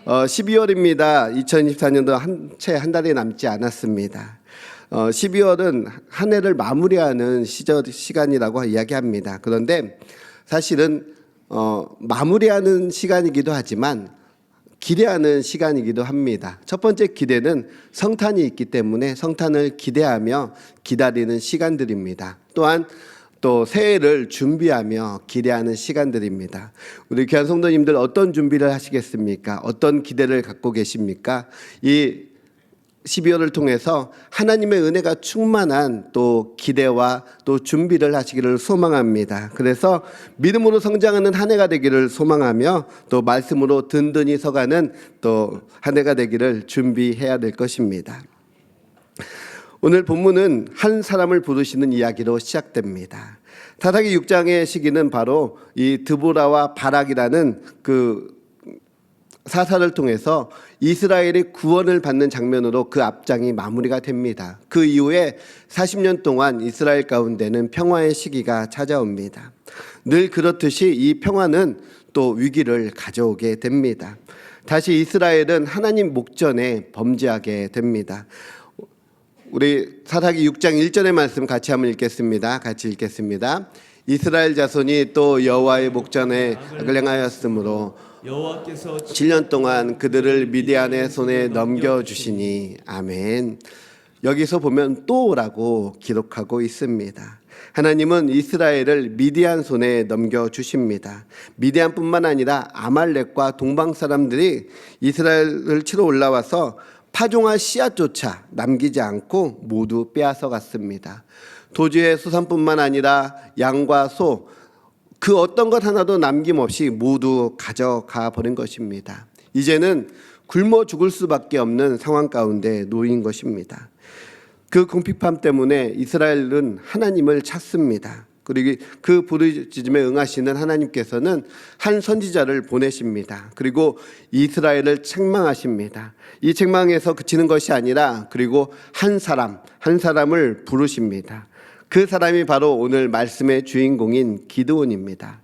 12월입니다. 2024년도 채 한 달이 남지 않았습니다. 12월은 한 해를 마무리하는 시간이라고 이야기합니다. 그런데 사실은 마무리하는 시간이기도 하지만 기대하는 시간이기도 합니다. 첫 번째 기대는 성탄이 있기 때문에 성탄을 기대하며 기다리는 시간들입니다. 또한 또 새해를 준비하며 기대하는 시간들입니다. 우리 귀한 성도님들 어떤 준비를 하시겠습니까? 어떤 기대를 갖고 계십니까? 이 12월을 통해서 하나님의 은혜가 충만한 또 기대와 또 준비를 하시기를 소망합니다. 그래서 믿음으로 성장하는 한 해가 되기를 소망하며 또 말씀으로 든든히 서가는 또 한 해가 되기를 준비해야 될 것입니다. 오늘 본문은 한 사람을 부르시는 이야기로 시작됩니다. 사사기 6장의 시기는 바로 이 드보라와 바락이라는 그 사사를 통해서 이스라엘이 구원을 받는 장면으로 그 앞장이 마무리가 됩니다. 그 이후에 40년 동안 이스라엘 가운데는 평화의 시기가 찾아옵니다. 늘 그렇듯이 이 평화는 또 위기를 가져오게 됩니다. 다시 이스라엘은 하나님 목전에 범죄하게 됩니다. 우리 사사기 6장 1절의 말씀 같이 한번 읽겠습니다. 같이 읽겠습니다. 이스라엘 자손이 또 여호와의 목전에 악을 행하였으므로 여호와께서 7년 동안 그들을 미디안의 손에 넘겨주시니. 아멘. 여기서 보면 또라고 기록하고 있습니다. 하나님은 이스라엘을 미디안 손에 넘겨주십니다. 미디안뿐만 아니라 아말렉과 동방 사람들이 이스라엘을 치러 올라와서 파종할 씨앗조차 남기지 않고 모두 빼앗아 갔습니다. 도주의 수산뿐만 아니라 양과 소, 그 어떤 것 하나도 남김없이 모두 가져가 버린 것입니다. 이제는 굶어 죽을 수밖에 없는 상황 가운데 놓인 것입니다. 그 궁핍함 때문에 이스라엘은 하나님을 찾습니다. 그리고 그 부르짖음에 응하시는 하나님께서는 한 선지자를 보내십니다. 그리고 이스라엘을 책망하십니다. 이 책망에서 그치는 것이 아니라 그리고 한 사람을 부르십니다. 그 사람이 바로 오늘 말씀의 주인공인 기드온입니다.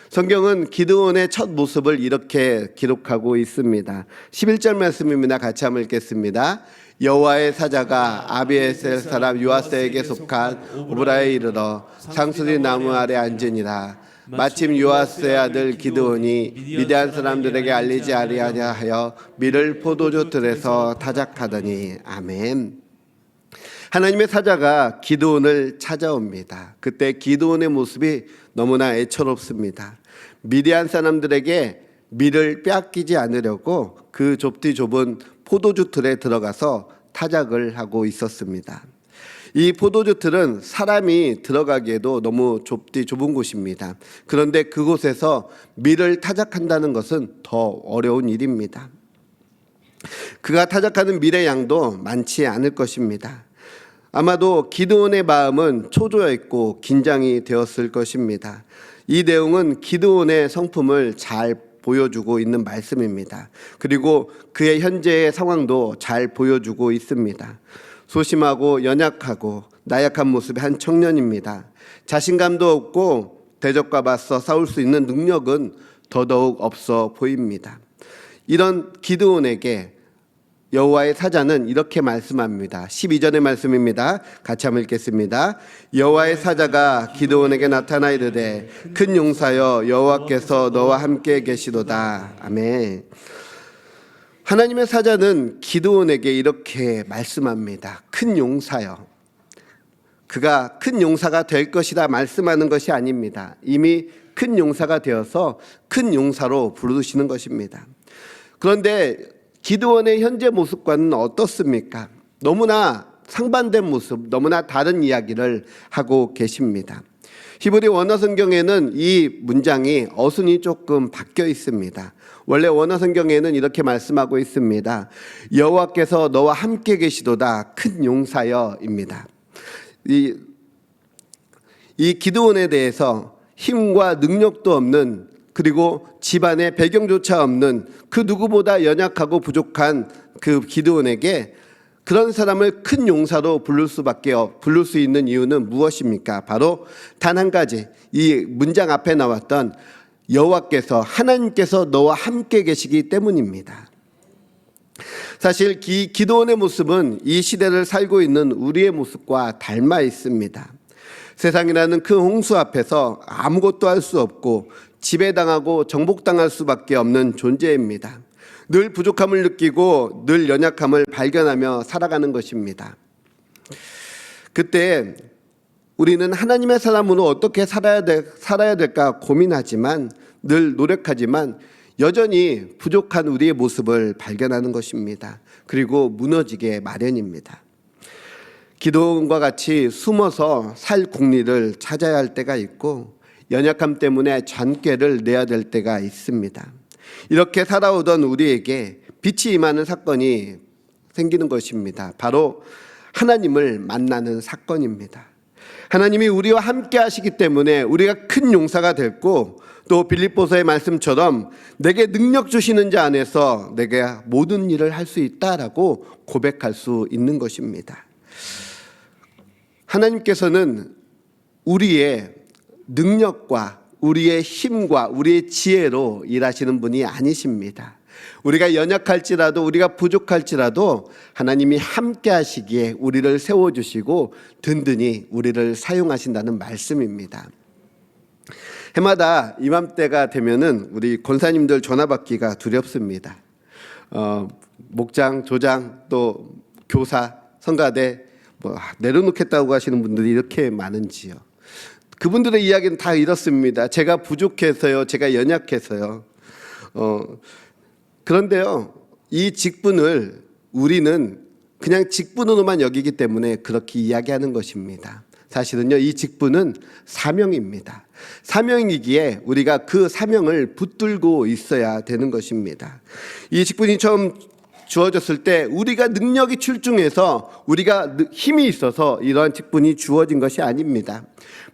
성경은 기드온의 첫 모습을 이렇게 기록하고 있습니다. 11절 말씀입니다. 같이 한번 읽겠습니다. 여호와의 사자가 아비에셀 사람 요아스에게 속한 오브라에 이르러 상수리 나무 아래 앉으니라. 마침 요아스의 아들 기드온이 미디안 사람들에게 알리지 아니하여 밀을 포도주 들에서 타작하더니. 아멘. 하나님의 사자가 기드온을 찾아옵니다. 그때 기드온의 모습이 너무나 애처롭습니다. 미디안 사람들에게 밀을 빼앗기지 않으려고 그 좁은 포도주 틀에 들어가서 타작을 하고 있었습니다. 이 포도주 틀은 사람이 들어가기에도 너무 좁은 곳입니다. 그런데 그곳에서 밀을 타작한다는 것은 더 어려운 일입니다. 그가 타작하는 밀의 양도 많지 않을 것입니다. 아마도 기드온의 마음은 초조했고 긴장이 되었을 것입니다. 이 내용은 기드온의 성품을 잘 보여주고 있는 말씀입니다. 그리고 그의 현재의 상황도 잘 보여주고 있습니다. 소심하고 연약하고 나약한 모습의 한 청년입니다. 자신감도 없고 대적과 맞서 싸울 수 있는 능력은 더더욱 없어 보입니다. 이런 기드온에게 여호와의 사자는 이렇게 말씀합니다. 12절의 말씀입니다. 같이 한번 읽겠습니다. 여호와의 사자가 기드온에게 나타나 이르되 큰 용사여 여호와께서 너와 함께 계시도다. 아멘. 하나님의 사자는 기드온에게 이렇게 말씀합니다. 큰 용사여. 그가 큰 용사가 될 것이다 말씀하는 것이 아닙니다. 이미 큰 용사가 되어서 큰 용사로 부르시는 것입니다. 그런데 기드온의 현재 모습과는 어떻습니까? 너무나 상반된 모습, 너무나 다른 이야기를 하고 계십니다. 히브리 원어 성경에는 이 문장이 어순이 조금 바뀌어 있습니다. 원래 원어 성경에는 이렇게 말씀하고 있습니다. 여호와께서 너와 함께 계시도다 큰 용사여입니다. 이 기드온에 대해서 힘과 능력도 없는, 그리고 집안의 배경조차 없는 그 누구보다 연약하고 부족한 그 기드온에게 그런 사람을 큰 용사로 부를 수 있는 이유는 무엇입니까? 바로 단 한 가지, 이 문장 앞에 나왔던 여호와께서, 하나님께서 너와 함께 계시기 때문입니다. 사실 기드온의 모습은 이 시대를 살고 있는 우리의 모습과 닮아 있습니다. 세상이라는 큰 홍수 앞에서 아무것도 할 수 없고 지배당하고 정복당할 수밖에 없는 존재입니다. 늘 부족함을 느끼고 늘 연약함을 발견하며 살아가는 것입니다. 그때 우리는 하나님의 사람으로 어떻게 살아야 될까 고민하지만 늘 노력하지만 여전히 부족한 우리의 모습을 발견하는 것입니다. 그리고 무너지게 마련입니다. 기도원과 같이 숨어서 살 공리를 찾아야 할 때가 있고 연약함 때문에 잔꾀를 내야 될 때가 있습니다. 이렇게 살아오던 우리에게 빛이 임하는 사건이 생기는 것입니다. 바로 하나님을 만나는 사건입니다. 하나님이 우리와 함께 하시기 때문에 우리가 큰 용사가 됐고 또 빌립보서의 말씀처럼 내게 능력 주시는 자 안에서 내가 모든 일을 할 수 있다라고 고백할 수 있는 것입니다. 하나님께서는 우리의 능력과 우리의 힘과 우리의 지혜로 일하시는 분이 아니십니다. 우리가 연약할지라도 우리가 부족할지라도 하나님이 함께 하시기에 우리를 세워주시고 든든히 우리를 사용하신다는 말씀입니다. 해마다 이맘때가 되면은 우리 권사님들 전화 받기가 두렵습니다. 목장, 조장, 또 교사, 성가대 내려놓겠다고 하시는 분들이 이렇게 많은지요. 그분들의 이야기는 다 이렇습니다. 제가 부족해서요, 제가 연약해서요. 그런데요, 이 직분을 우리는 그냥 직분으로만 여기기 때문에 그렇게 이야기하는 것입니다. 사실은요, 이 직분은 사명입니다. 사명이기에 우리가 그 사명을 붙들고 있어야 되는 것입니다. 이 직분이 처음 주어졌을 때 우리가 능력이 출중해서 우리가 힘이 있어서 이러한 직분이 주어진 것이 아닙니다.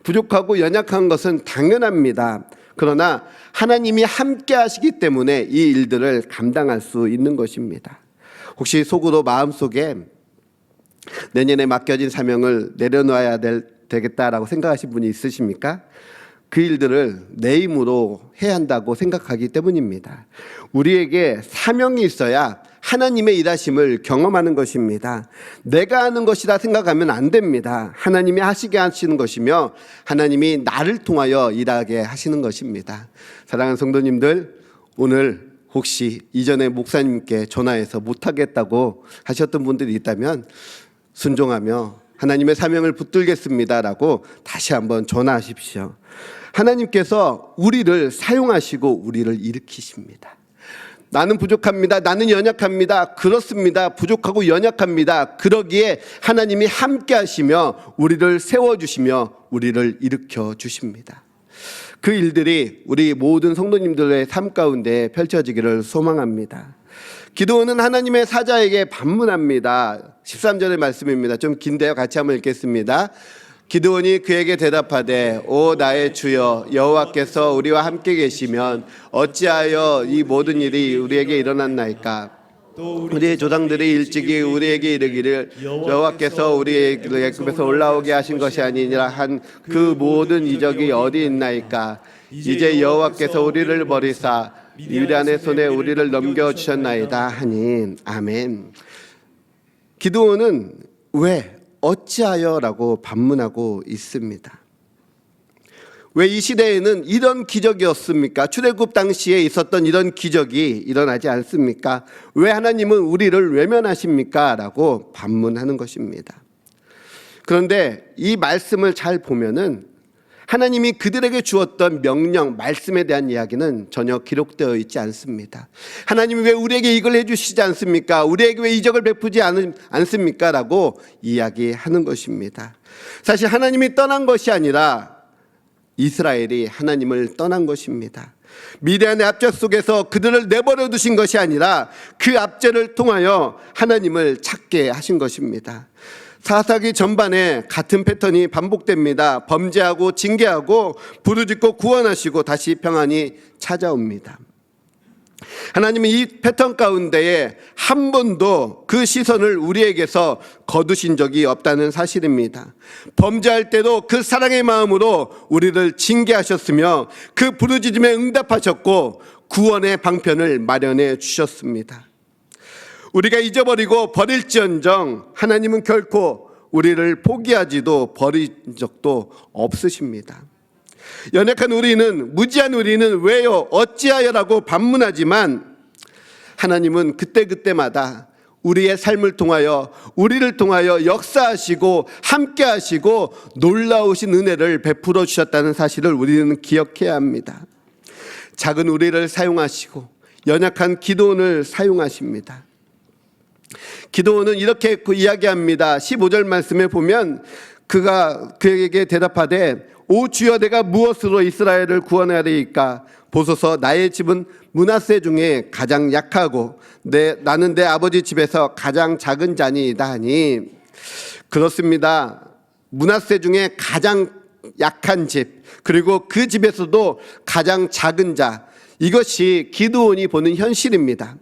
부족하고 연약한 것은 당연합니다. 그러나 하나님이 함께 하시기 때문에 이 일들을 감당할 수 있는 것입니다. 혹시 속으로 마음속에 내년에 맡겨진 사명을 내려놓아야 되겠다라고 생각하신 분이 있으십니까? 그 일들을 내 힘으로 해야 한다고 생각하기 때문입니다. 우리에게 사명이 있어야 하나님의 일하심을 경험하는 것입니다. 내가 하는 것이라 생각하면 안 됩니다. 하나님이 하시게 하시는 것이며 하나님이 나를 통하여 일하게 하시는 것입니다. 사랑하는 성도님들, 오늘 혹시 이전에 목사님께 전화해서 못하겠다고 하셨던 분들이 있다면 순종하며 하나님의 사명을 붙들겠습니다라고 다시 한번 전화하십시오. 하나님께서 우리를 사용하시고 우리를 일으키십니다. 나는 부족합니다. 나는 연약합니다. 그렇습니다. 부족하고 연약합니다. 그러기에 하나님이 함께 하시며 우리를 세워주시며 우리를 일으켜 주십니다. 그 일들이 우리 모든 성도님들의 삶 가운데 펼쳐지기를 소망합니다. 기도는 하나님의 사자에게 반문합니다. 13절의 말씀입니다. 좀 긴데요. 같이 한번 읽겠습니다. 기드온이 그에게 대답하되 오 나의 주여 여호와께서 우리와 함께 계시면 어찌하여 이 모든 일이 우리에게 일어났나이까. 우리의 조상들이 일찍이 우리에게 이르기를 여호와께서 우리의 애굽에서 올라오게 하신 것이 아니니라 한 그 모든 이적이 어디 있나이까. 이제 여호와께서 우리를 버리사 미디안의 손에 우리를 넘겨주셨나이다 하니. 아멘. 기드온은 왜 어찌하여라고 반문하고 있습니다. 왜 이 시대에는 이런 기적이었습니까? 출애굽 당시에 있었던 이런 기적이 일어나지 않습니까? 왜 하나님은 우리를 외면하십니까? 라고 반문하는 것입니다. 그런데 이 말씀을 잘 보면은 하나님이 그들에게 주었던 명령, 말씀에 대한 이야기는 전혀 기록되어 있지 않습니다. 하나님이 왜 우리에게 이걸 해주시지 않습니까? 우리에게 왜 이적을 베푸지 않습니까? 라고 이야기하는 것입니다. 사실 하나님이 떠난 것이 아니라 이스라엘이 하나님을 떠난 것입니다. 미디안의 압제 속에서 그들을 내버려 두신 것이 아니라 그 압제를 통하여 하나님을 찾게 하신 것입니다. 사사기 전반에 같은 패턴이 반복됩니다. 범죄하고 징계하고 부르짖고 구원하시고 다시 평안이 찾아옵니다. 하나님은 이 패턴 가운데에 한 번도 그 시선을 우리에게서 거두신 적이 없다는 사실입니다. 범죄할 때도 그 사랑의 마음으로 우리를 징계하셨으며 그 부르짖음에 응답하셨고 구원의 방편을 마련해 주셨습니다. 우리가 잊어버리고 버릴지언정 하나님은 결코 우리를 포기하지도 버린 적도 없으십니다. 연약한 우리는, 무지한 우리는 왜요? 어찌하여라고 반문하지만 하나님은 그때그때마다 우리의 삶을 통하여, 우리를 통하여 역사하시고 함께 하시고 놀라우신 은혜를 베풀어 주셨다는 사실을 우리는 기억해야 합니다. 작은 우리를 사용하시고 연약한 기도원을 사용하십니다. 기도원은 이렇게 이야기합니다. 15절 말씀에 보면 그가 그에게 대답하되 오 주여, 내가 무엇으로 이스라엘을 구원하리이까? 보소서, 나의 집은 므낫세 중에 가장 약하고 나는 내 아버지 집에서 가장 작은 자니이다 하니, 그렇습니다. 므낫세 중에 가장 약한 집, 그리고 그 집에서도 가장 작은 자, 이것이 기드온이 보는 현실입니다.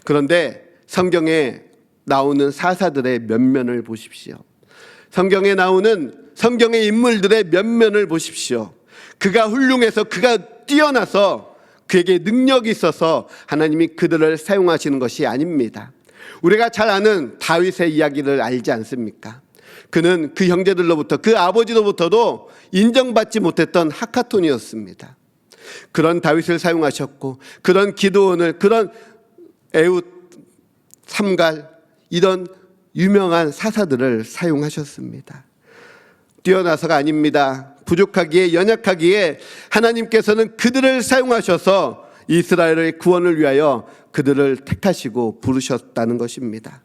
그런데 성경에 나오는 사사들의 면면을 보십시오. 성경에 나오는 성경의 인물들의 면면을 보십시오. 그가 훌륭해서, 그가 뛰어나서, 그에게 능력이 있어서 하나님이 그들을 사용하시는 것이 아닙니다. 우리가 잘 아는 다윗의 이야기를 알지 않습니까? 그는 그 형제들로부터, 그 아버지로부터도 인정받지 못했던 하카톤이었습니다. 그런 다윗을 사용하셨고, 그런 기드온을, 그런 에훗, 삼갈, 이런 유명한 사사들을 사용하셨습니다. 뛰어나서가 아닙니다. 부족하기에, 연약하기에 하나님께서는 그들을 사용하셔서 이스라엘의 구원을 위하여 그들을 택하시고 부르셨다는 것입니다.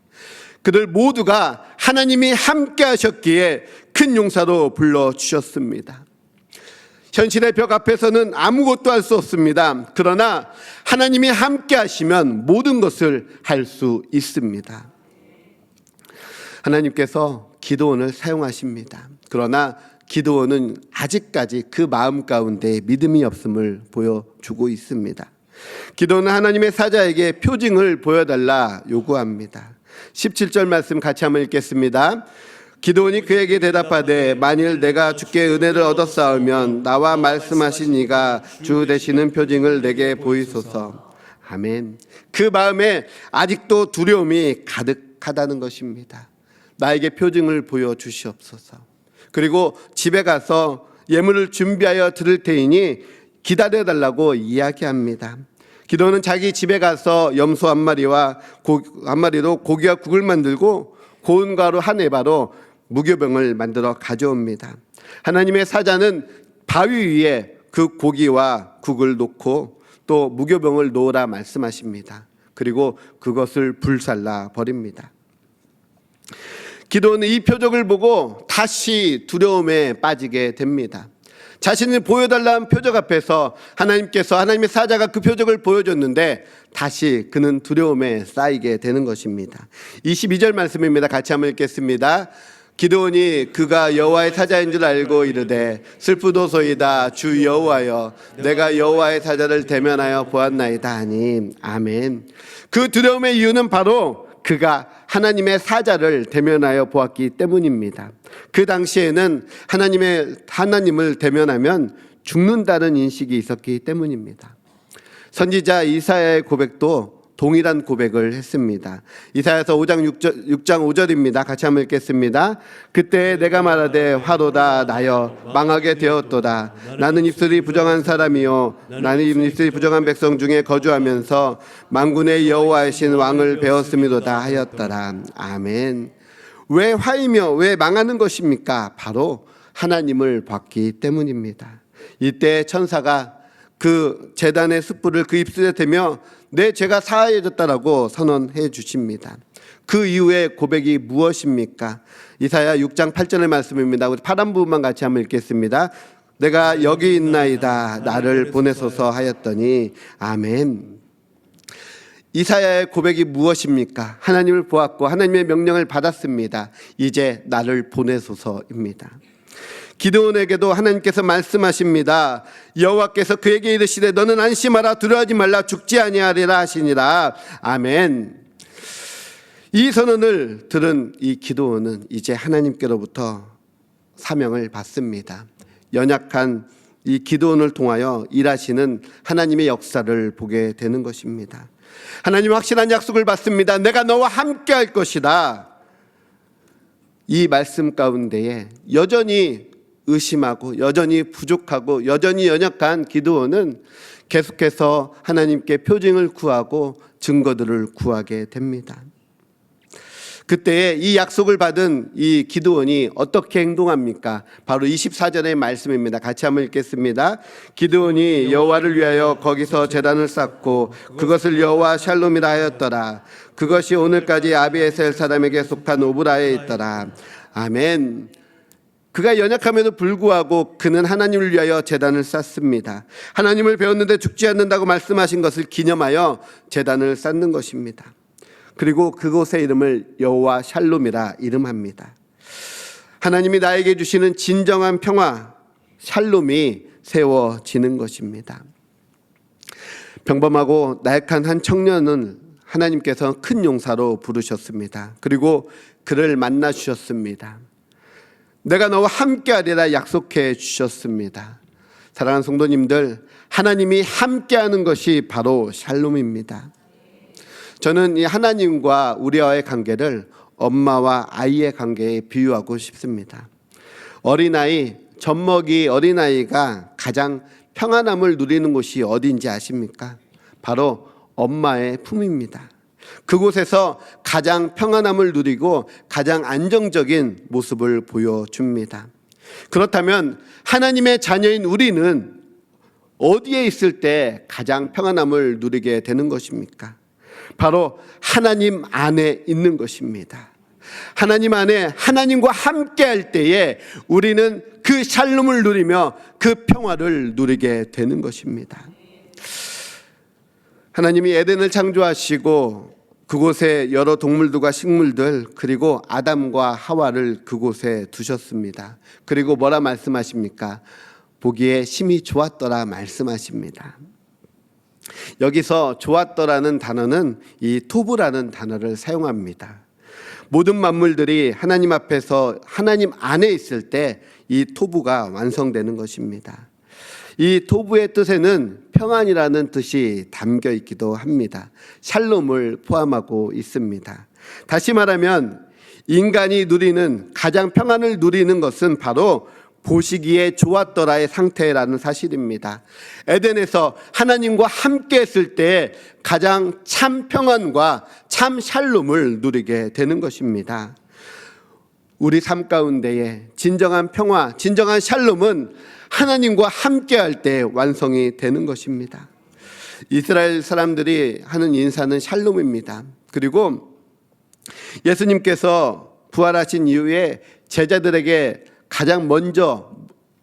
그들 모두가 하나님이 함께 하셨기에 큰 용사로 불러주셨습니다. 현실의 벽 앞에서는 아무것도 할 수 없습니다. 그러나 하나님이 함께 하시면 모든 것을 할 수 있습니다. 하나님께서 기드온을 사용하십니다. 그러나 기드온은 아직까지 그 마음 가운데 믿음이 없음을 보여주고 있습니다. 기드온은 하나님의 사자에게 표징을 보여달라 요구합니다. 17절 말씀 같이 한번 읽겠습니다. 기드온이 그에게 대답하되 만일 내가 주께 은혜를 얻었사오면 나와 말씀하신 이가 주 되시는 표징을 내게 보이소서. 아멘. 그 마음에 아직도 두려움이 가득하다는 것입니다. 나에게 표징을 보여주시옵소서. 그리고 집에 가서 예물을 준비하여 드릴 테이니 기다려달라고 이야기합니다. 기도는 자기 집에 가서 염소 한 마리와 한 마리로 고기와 국을 만들고 고운 가루 한 에바로 무교병을 만들어 가져옵니다. 하나님의 사자는 바위 위에 그 고기와 국을 놓고 또 무교병을 놓으라 말씀하십니다. 그리고 그것을 불살라 버립니다. 기도는 이 표적을 보고 다시 두려움에 빠지게 됩니다. 자신을 보여달라는 표적 앞에서 하나님의 사자가 그 표적을 보여줬는데 다시 그는 두려움에 쌓이게 되는 것입니다. 22절 말씀입니다. 같이 한번 읽겠습니다. 기드온이 그가 여호와의 사자인 줄 알고 이르되 슬프도소이다 주 여호와여 내가 여호와의 사자를 대면하여 보았나이다 하니. 아멘. 그 두려움의 이유는 바로 그가 하나님의 사자를 대면하여 보았기 때문입니다. 그 당시에는 하나님을 대면하면 죽는다는 인식이 있었기 때문입니다. 선지자 이사야의 고백도 동일한 고백을 했습니다. 이사야서 5장 5절입니다. 같이 한번 읽겠습니다. 그때 내가 말하되 화로다 나여 망하게 되었도다. 나는 입술이 부정한 사람이요 나는 입술이 부정한 백성 중에 거주하면서 만군의 여호와이신 왕을 배웠음이로다 하였더라. 아멘. 왜 화이며 왜 망하는 것입니까? 바로 하나님을 봤기 때문입니다. 이때 천사가 그 제단의 숯불을 그 입술에 대며 내 죄가 사하여졌다라고 선언해 주십니다. 그 이후의 고백이 무엇입니까? 이사야 6장 8절의 말씀입니다. 우리 파란 부분만 같이 한번 읽겠습니다. 내가 여기 있나이다 나를 보내소서 하였더니. 아멘. 이사야의 고백이 무엇입니까? 하나님을 보았고 하나님의 명령을 받았습니다. 이제 나를 보내소서입니다. 기드온에게도 하나님께서 말씀하십니다. 여호와께서 그에게 이르시되 너는 안심하라 두려워하지 말라 죽지 아니하리라 하시니라. 아멘. 이 선언을 들은 이 기드온은 이제 하나님께로부터 사명을 받습니다. 연약한 이 기드온을 통하여 일하시는 하나님의 역사를 보게 되는 것입니다. 하나님 확실한 약속을 받습니다. 내가 너와 함께 할 것이다. 이 말씀 가운데에 여전히 의심하고 여전히 부족하고 여전히 연약한 기드온은 계속해서 하나님께 표징을 구하고 증거들을 구하게 됩니다. 그때 이 약속을 받은 이 기드온이 어떻게 행동합니까? 바로 24절의 말씀입니다. 같이 한번 읽겠습니다. 기드온이 여호와를 위하여 거기서 제단을 쌓고 그것을 여호와 샬롬이라 하였더라. 그것이 오늘까지 아비에셀 사람에게 속한 오브라에 있더라. 아멘. 그가 연약함에도 불구하고 그는 하나님을 위하여 제단을 쌓습니다. 하나님을 배웠는데 죽지 않는다고 말씀하신 것을 기념하여 제단을 쌓는 것입니다. 그리고 그곳의 이름을 여호와 샬롬이라 이름합니다. 하나님이 나에게 주시는 진정한 평화, 샬롬이 세워지는 것입니다. 평범하고 나약한 한 청년은 하나님께서 큰 용사로 부르셨습니다. 그리고 그를 만나 주셨습니다. 내가 너와 함께하리라 약속해 주셨습니다. 사랑하는 성도님들, 하나님이 함께하는 것이 바로 샬롬입니다. 저는 이 하나님과 우리와의 관계를 엄마와 아이의 관계에 비유하고 싶습니다. 어린아이, 젖먹이 어린아이가 가장 평안함을 누리는 곳이 어딘지 아십니까? 바로 엄마의 품입니다. 그곳에서 가장 평안함을 누리고 가장 안정적인 모습을 보여줍니다. 그렇다면 하나님의 자녀인 우리는 어디에 있을 때 가장 평안함을 누리게 되는 것입니까? 바로 하나님 안에 있는 것입니다. 하나님 안에 하나님과 함께 할 때에 우리는 그 샬롬을 누리며 그 평화를 누리게 되는 것입니다. 하나님이 에덴을 창조하시고 그곳에 여러 동물들과 식물들 그리고 아담과 하와를 그곳에 두셨습니다. 그리고 뭐라 말씀하십니까? 보기에 심히 좋았더라 말씀하십니다. 여기서 좋았더라는 단어는 이 토브라는 단어를 사용합니다. 모든 만물들이 하나님 앞에서 하나님 안에 있을 때 이 토브가 완성되는 것입니다. 이 토브의 뜻에는 평안이라는 뜻이 담겨 있기도 합니다. 샬롬을 포함하고 있습니다. 다시 말하면 인간이 누리는 가장 평안을 누리는 것은 바로 보시기에 좋았더라의 상태라는 사실입니다. 에덴에서 하나님과 함께 했을 때 가장 참 평안과 참 샬롬을 누리게 되는 것입니다. 우리 삶 가운데에 진정한 평화, 진정한 샬롬은 하나님과 함께 할 때 완성이 되는 것입니다. 이스라엘 사람들이 하는 인사는 샬롬입니다. 그리고 예수님께서 부활하신 이후에 제자들에게 가장 먼저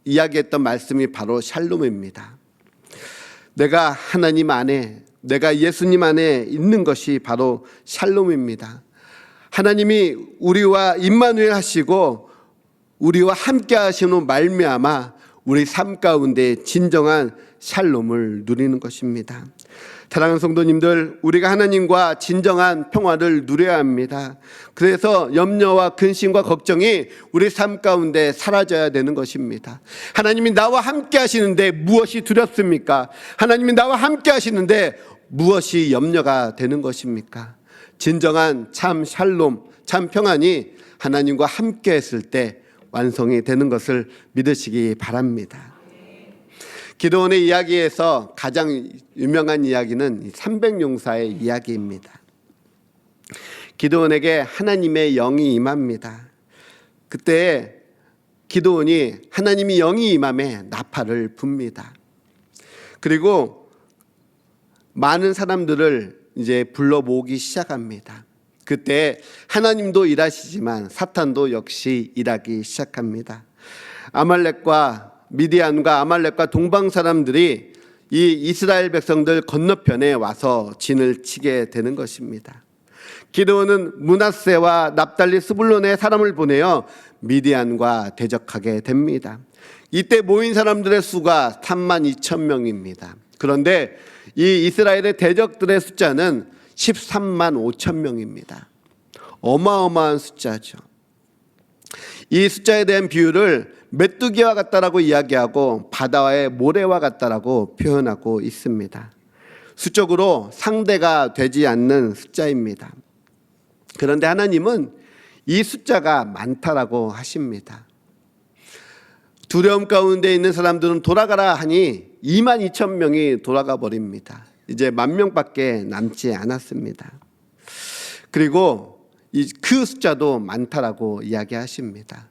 이야기했던 말씀이 바로 샬롬입니다. 내가 하나님 안에, 내가 예수님 안에 있는 것이 바로 샬롬입니다. 하나님이 우리와 임마누엘 하시고 우리와 함께 하시는 말미암아 우리 삶 가운데 진정한 샬롬을 누리는 것입니다. 사랑하는 성도님들, 우리가 하나님과 진정한 평화를 누려야 합니다. 그래서 염려와 근심과 걱정이 우리 삶 가운데 사라져야 되는 것입니다. 하나님이 나와 함께 하시는데 무엇이 두렵습니까? 하나님이 나와 함께 하시는데 무엇이 염려가 되는 것입니까? 진정한 참 샬롬, 참 평안이 하나님과 함께 했을 때 완성이 되는 것을 믿으시기 바랍니다. 기드온의 이야기에서 가장 유명한 이야기는 300용사의 이야기입니다. 기드온에게 하나님의 영이 임합니다. 그때 기드온이 하나님이 영이 임함에 나팔을 붑니다. 그리고 많은 사람들을 이제 불러 모으기 시작합니다. 그때 하나님도 일하시지만 사탄도 역시 일하기 시작합니다. 미디안과 아말렉과 동방 사람들이 이 이스라엘 백성들 건너편에 와서 진을 치게 되는 것입니다. 기드온은 므낫세와 납달리 스불론의 사람을 보내어 미디안과 대적하게 됩니다. 이때 모인 사람들의 수가 32,000명입니다. 그런데 이 이스라엘의 대적들의 숫자는 13만 5천 명입니다. 어마어마한 숫자죠. 이 숫자에 대한 비유를 메뚜기와 같다라고 이야기하고 바다와의 모래와 같다라고 표현하고 있습니다. 수적으로 상대가 되지 않는 숫자입니다. 그런데 하나님은 이 숫자가 많다라고 하십니다. 두려움 가운데 있는 사람들은 돌아가라 하니 22,000명이 돌아가 버립니다. 이제 10,000명밖에 남지 않았습니다. 그리고 그 숫자도 많다라고 이야기하십니다.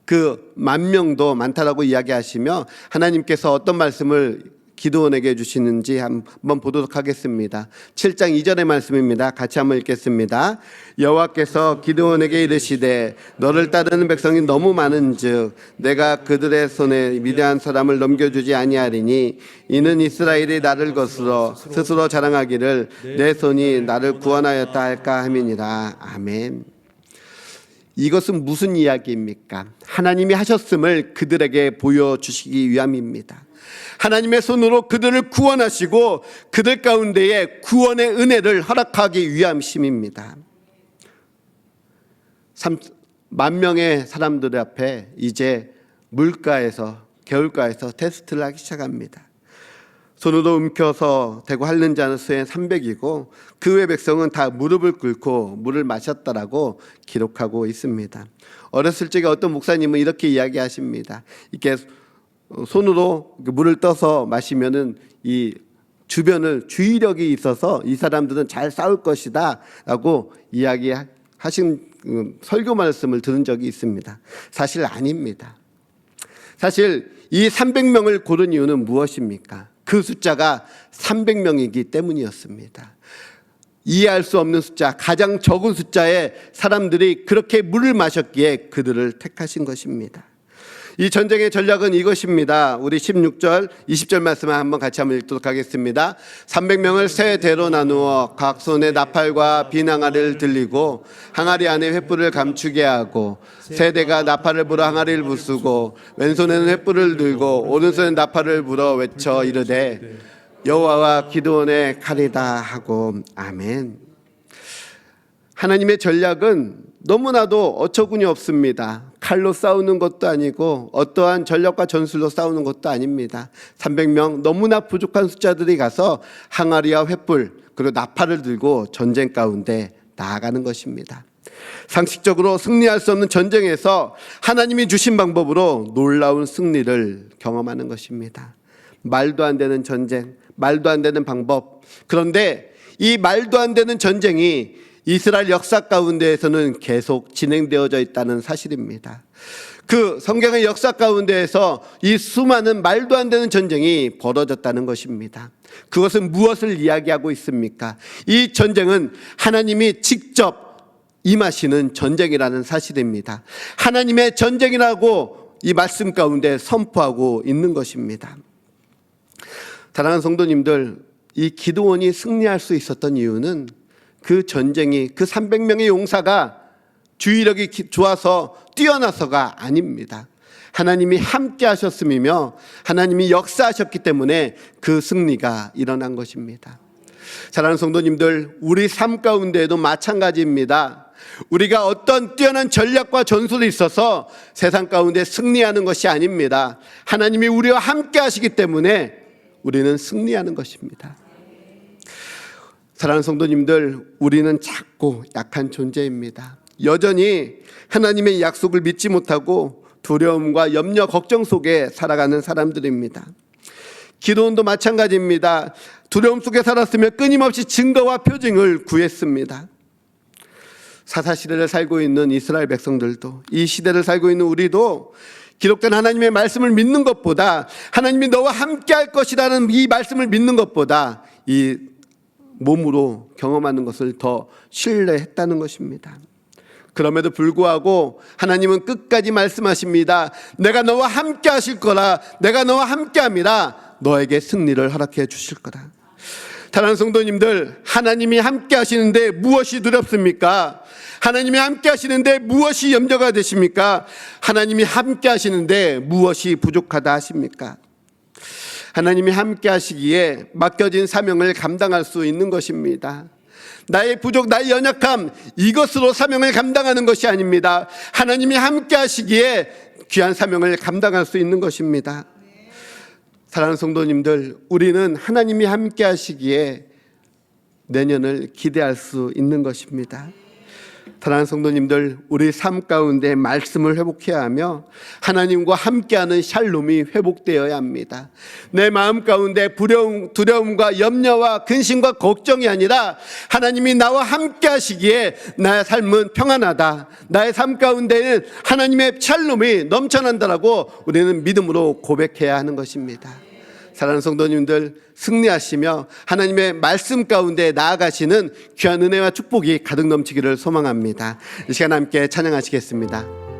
그 10,000명도 많다라고 이야기하시며 하나님께서 어떤 말씀을 기드온에게 주시는지 한번 보도록 하겠습니다. 7장 2절의 말씀입니다. 같이 한번 읽겠습니다. 여호와께서 기드온에게 이르시되 너를 따르는 백성이 너무 많은즉 내가 그들의 손에 미디안 사람을 넘겨주지 아니하리니 이는 이스라엘이 나를 거스러 스스로 자랑하기를 내 손이 나를 구원하였다 할까 함이니라. 아멘. 이것은 무슨 이야기입니까? 하나님이 하셨음을 그들에게 보여주시기 위함입니다. 하나님의 손으로 그들을 구원하시고 그들 가운데에 구원의 은혜를 허락하기 위함심입니다. 10,000명의 사람들 앞에 이제 물가에서 겨울가에서 테스트를 하기 시작합니다. 손으로 움켜서 대고 핥는 자는 수의 300이고 그 외 백성은 다 무릎을 꿇고 물을 마셨다라고 기록하고 있습니다. 어렸을 적에 어떤 목사님은 이렇게 이야기하십니다. 이렇게 손으로 물을 떠서 마시면은 이 주변을 주의력이 있어서 이 사람들은 잘 싸울 것이다라고 이야기하신 설교 말씀을 들은 적이 있습니다. 사실 아닙니다. 사실 이 300명을 고른 이유는 무엇입니까? 그 숫자가 300명이기 때문이었습니다. 이해할 수 없는 숫자, 가장 적은 숫자의 사람들이 그렇게 물을 마셨기에 그들을 택하신 것입니다. 이 전쟁의 전략은 이것입니다. 우리 16절, 20절 말씀을 한번 같이 한번 읽도록 하겠습니다. 300명을 세 대로 나누어 각 손에 나팔과 빈 항아리를 들리고 항아리 안에 횃불을 감추게 하고 세 대가 나팔을 불어 항아리를 부수고 왼손에는 횃불을 들고 오른손에 나팔을 불어 외쳐 이르되 여호와와 기드온의 칼이다 하고. 아멘. 하나님의 전략은 너무나도 어처구니 없습니다. 칼로 싸우는 것도 아니고 어떠한 전략과 전술로 싸우는 것도 아닙니다. 300명 너무나 부족한 숫자들이 가서 항아리와 횃불 그리고 나팔을 들고 전쟁 가운데 나아가는 것입니다. 상식적으로 승리할 수 없는 전쟁에서 하나님이 주신 방법으로 놀라운 승리를 경험하는 것입니다. 말도 안 되는 전쟁, 말도 안 되는 방법. 그런데 이 말도 안 되는 전쟁이 이스라엘 역사 가운데에서는 계속 진행되어져 있다는 사실입니다. 그 성경의 역사 가운데에서 이 수많은 말도 안 되는 전쟁이 벌어졌다는 것입니다. 그것은 무엇을 이야기하고 있습니까? 이 전쟁은 하나님이 직접 임하시는 전쟁이라는 사실입니다. 하나님의 전쟁이라고 이 말씀 가운데 선포하고 있는 것입니다. 사랑하는 성도님들, 이 기드온이 승리할 수 있었던 이유는 그 전쟁이 그 300명의 용사가 주의력이 좋아서 뛰어나서가 아닙니다. 하나님이 함께 하셨음이며 하나님이 역사하셨기 때문에 그 승리가 일어난 것입니다. 사랑하는 성도님들, 우리 삶 가운데에도 마찬가지입니다. 우리가 어떤 뛰어난 전략과 전술이 있어서 세상 가운데 승리하는 것이 아닙니다. 하나님이 우리와 함께 하시기 때문에 우리는 승리하는 것입니다. 사랑하는 성도님들, 우리는 작고 약한 존재입니다. 여전히 하나님의 약속을 믿지 못하고 두려움과 염려, 걱정 속에 살아가는 사람들입니다. 기드온도 마찬가지입니다. 두려움 속에 살았으며 끊임없이 증거와 표징을 구했습니다. 사사시대를 살고 있는 이스라엘 백성들도, 이 시대를 살고 있는 우리도 기록된 하나님의 말씀을 믿는 것보다, 하나님이 너와 함께 할 것이라는 이 말씀을 믿는 것보다 이 몸으로 경험하는 것을 더 신뢰했다는 것입니다. 그럼에도 불구하고 하나님은 끝까지 말씀하십니다. 내가 너와 함께 하실 거라. 내가 너와 함께 함이라. 너에게 승리를 허락해 주실 거라. 사랑하는 성도님들, 하나님이 함께 하시는데 무엇이 두렵습니까? 하나님이 함께 하시는데 무엇이 염려가 되십니까? 하나님이 함께 하시는데 무엇이 부족하다 하십니까? 하나님이 함께 하시기에 맡겨진 사명을 감당할 수 있는 것입니다. 나의 부족, 나의 연약함, 이것으로 사명을 감당하는 것이 아닙니다. 하나님이 함께 하시기에 귀한 사명을 감당할 수 있는 것입니다. 사랑하는 성도님들, 우리는 하나님이 함께 하시기에 내년을 기대할 수 있는 것입니다. 사랑하는 성도님들, 우리 삶 가운데 말씀을 회복해야 하며 하나님과 함께하는 샬롬이 회복되어야 합니다. 내 마음 가운데 두려움과 염려와 근심과 걱정이 아니라 하나님이 나와 함께 하시기에 나의 삶은 평안하다, 나의 삶 가운데는 하나님의 샬롬이 넘쳐난다라고 우리는 믿음으로 고백해야 하는 것입니다. 사랑하는 성도님들, 승리하시며 하나님의 말씀 가운데 나아가시는 귀한 은혜와 축복이 가득 넘치기를 소망합니다. 이 시간 함께 찬양하시겠습니다.